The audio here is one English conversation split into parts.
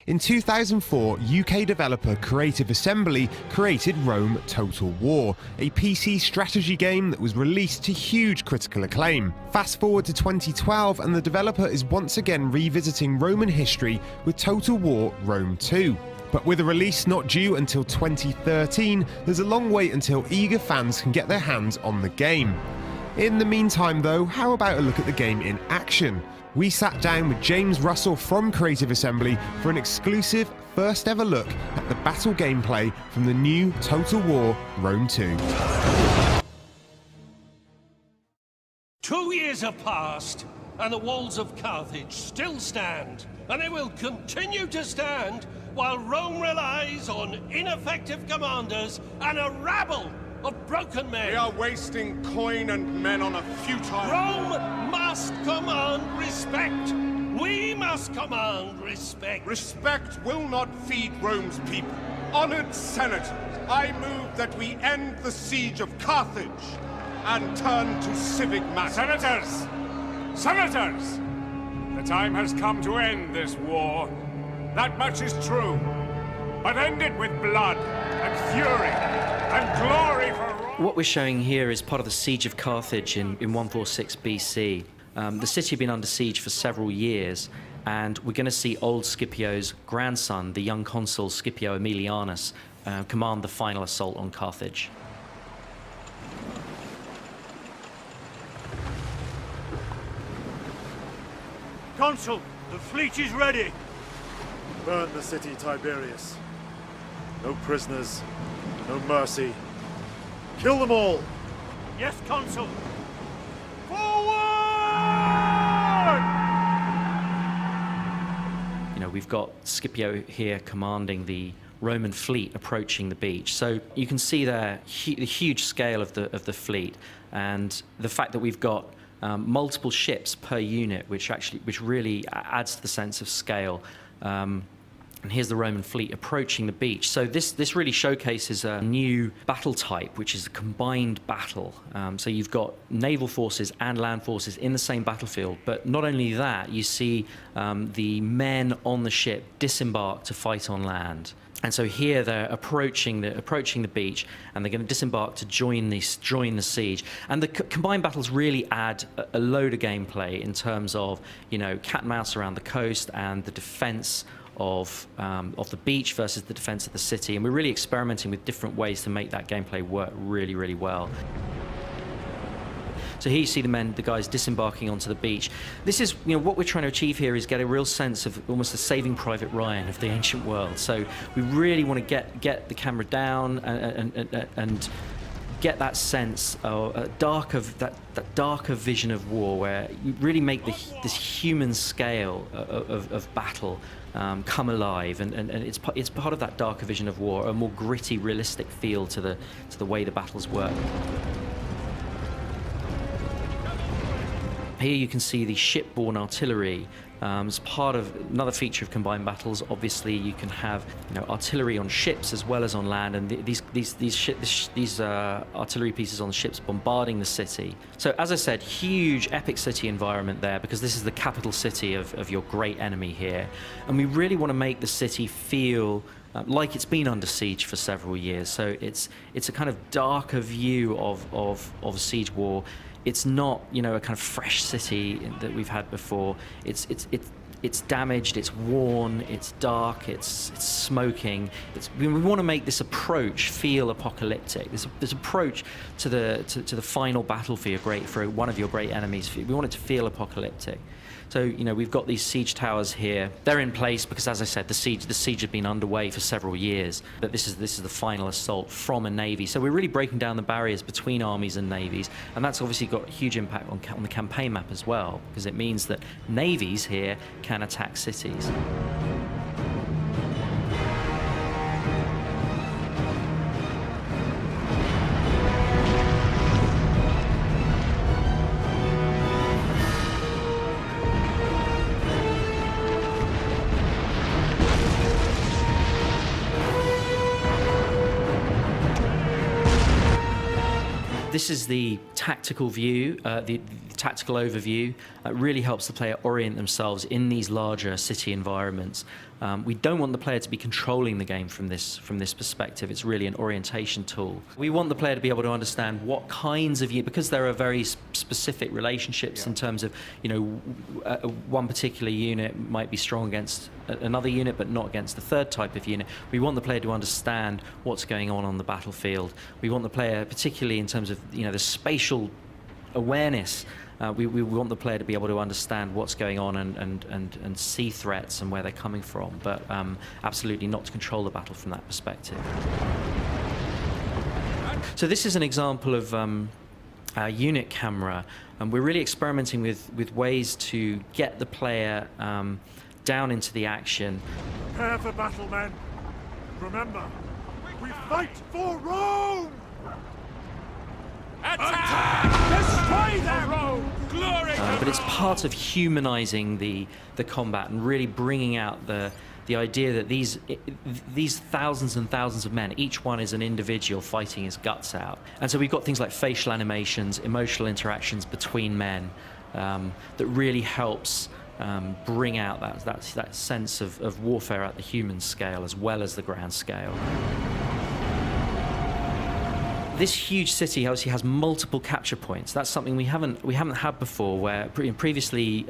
In 2004, UK developer Creative Assembly created Rome Total War, a PC strategy game that was released to huge critical acclaim. Fast forward to 2012 and the developer is once again revisiting Roman history with Total War Rome 2. But with a release not due until 2013, there's a long wait until eager fans can get their hands on the game. In the meantime though, how about a look at the game in action? We sat down with James Russell from Creative Assembly for an exclusive first ever look at the battle gameplay from the new Total War Rome 2. 2 years have passed, and the walls of Carthage still stand, and they will continue to stand while Rome relies on ineffective commanders and a rabble of broken men. We are wasting coin and men on a futile... Rome must command respect. We must command respect. Respect will not feed Rome's people. Honored senators, I move that we end the siege of Carthage and turn to civic matters. Senators! Senators! The time has come to end this war. That much is true. But end it with blood and fury and glory for Rome. What we're showing here is part of the Siege of Carthage in 146 BC. The city had been under siege for several years, and we're going to see old Scipio's grandson, the young consul Scipio Aemilianus, command the final assault on Carthage. Consul, the fleet is ready. Burn the city, Tiberius. No prisoners, no mercy. Kill them all! Yes, Consul. Forward! You know, we've got Scipio here commanding the Roman fleet approaching the beach. So you can see there the huge scale of the fleet, and the fact that we've got multiple ships per unit, which really adds to the sense of scale. And here's the Roman fleet approaching the beach. So this really showcases a new battle type, which is a combined battle. So you've got naval forces and land forces in the same battlefield. But not only that, you see the men on the ship disembark to fight on land. And so here they're approaching the beach, and they're going to disembark to join the siege. And the combined battles really add a load of gameplay in terms of, you know, cat and mouse around the coast and the defense of the beach versus the defense of the city. And we're really experimenting with different ways to make that gameplay work really, really well. So here you see the guys disembarking onto the beach. This is, you know, what we're trying to achieve here is get a real sense of almost the Saving Private Ryan of the ancient world. So we really want to get the camera down and get that sense of that darker vision of war, where you really make this human scale of battle come alive, and it's part of that darker vision of war, a more gritty, realistic feel to the way the battles work. Here you can see the shipborne artillery as part of another feature of combined battles. Obviously, you can have, you know, artillery on ships as well as on land, and these artillery pieces on the ships bombarding the city. So, as I said, huge epic city environment there, because this is the capital city of your great enemy here, and we really want to make the city feel like it's been under siege for several years. So it's a kind of darker view of a siege war. It's not, you know, a kind of fresh city that we've had before. It's damaged, it's worn, it's dark, it's smoking. We want to make this approach feel apocalyptic. This approach to the final battle for one of your great enemies. We want it to feel apocalyptic. So, you know, we've got these siege towers here. They're in place because, as I said, the siege had been underway for several years. But this is the final assault from a navy. So we're really breaking down the barriers between armies and navies, and that's obviously got a huge impact on the campaign map as well, because it means that navies here can attack cities. This is the tactical view, the tactical overview. It really helps the player orient themselves in these larger city environments. We don't want the player to be controlling the game from this perspective. It's really an orientation tool. We want the player to be able to understand what kinds of because there are very specific relationships in terms of, one particular unit might be strong against another unit but not against the third type of unit. We want the player to understand what's going on the battlefield. We want the player, particularly in terms of the spatial awareness, we want the player to be able to understand what's going on and see threats and where they're coming from, but absolutely not to control the battle from that perspective. So this is an example of our unit camera, and we're really experimenting with ways to get the player down into the action. Prepare for battle, men. Remember, we fight for Rome! Destroy them! Rome! Glory to But it's Rome! part of humanizing the combat and really bringing out the idea that these thousands and thousands of men, each one is an individual fighting his guts out. And so we've got things like facial animations, emotional interactions between men, that really helps bring out that sense of warfare at the human scale as well as the ground scale. This huge city obviously has multiple capture points. That's something we haven't had before. Where previously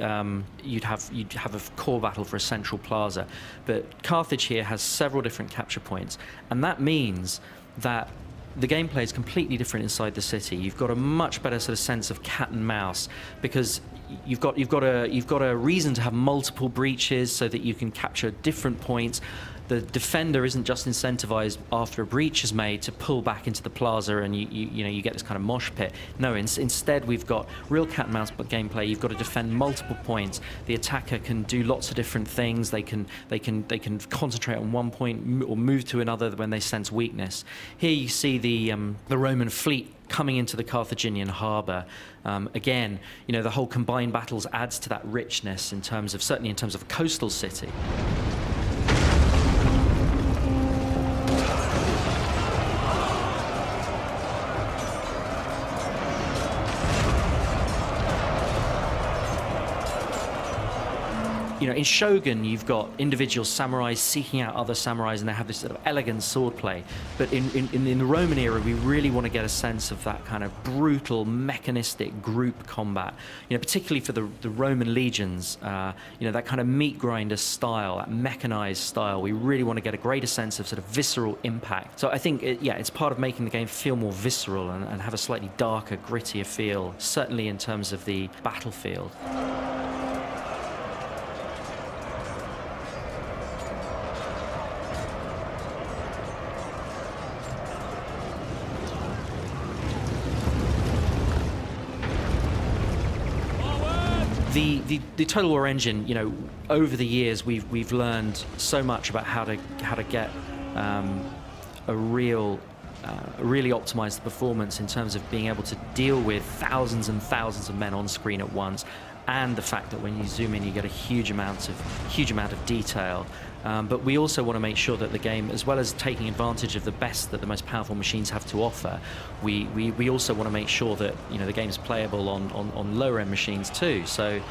you'd have a core battle for a central plaza, but Carthage here has several different capture points, and that means that the gameplay is completely different inside the city. You've got a much better sort of sense of cat and mouse because you've got a reason to have multiple breaches so that you can capture different points. The defender isn't just incentivized after a breach is made to pull back into the plaza and you get this kind of mosh pit. No, instead we've got real cat and mouse gameplay. You've got to defend multiple points. The attacker can do lots of different things. They can concentrate on one point or move to another when they sense weakness. Here you see the Roman fleet coming into the Carthaginian harbour. Again, the whole combined battles adds to that richness certainly in terms of a coastal city. In Shogun, you've got individual samurais seeking out other samurais, and they have this sort of elegant swordplay. But in the Roman era, we really want to get a sense of that kind of brutal, mechanistic group combat. Particularly for the Roman legions, that kind of meat grinder style, that mechanized style. We really want to get a greater sense of sort of visceral impact. So I think, it's part of making the game feel more visceral and have a slightly darker, grittier feel, certainly in terms of the battlefield. The Total War engine, over the years we've learned so much about how to get a really optimize the performance in terms of being able to deal with thousands and thousands of men on screen at once, and the fact that when you zoom in you get a huge amount of detail. But we also want to make sure that the game, as well as taking advantage of the best that the most powerful machines have to offer, we also want to make sure that the game is playable on lower end machines too. So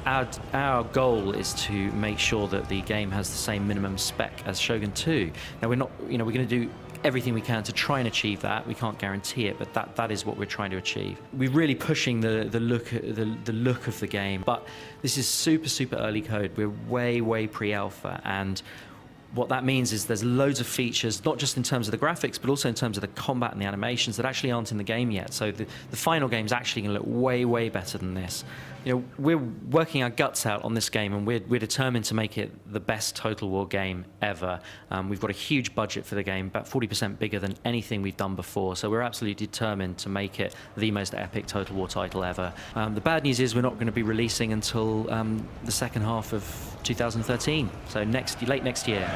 our goal is to make sure that the game has the same minimum spec as Shogun 2. Now we're going to do everything we can to try and achieve that. We can't guarantee it, but that is what we're trying to achieve. We're really pushing the look of the game, but this is super early code. We're way pre-alpha, and what that means is there's loads of features, not just in terms of the graphics, but also in terms of the combat and the animations that actually aren't in the game yet. So the final game's actually going to look way better than this. We're working our guts out on this game, and we're determined to make it the best Total War game ever. We've got a huge budget for the game, about 40% bigger than anything we've done before. So we're absolutely determined to make it the most epic Total War title ever. The bad news is we're not going to be releasing until the second half of 2013, so late next year.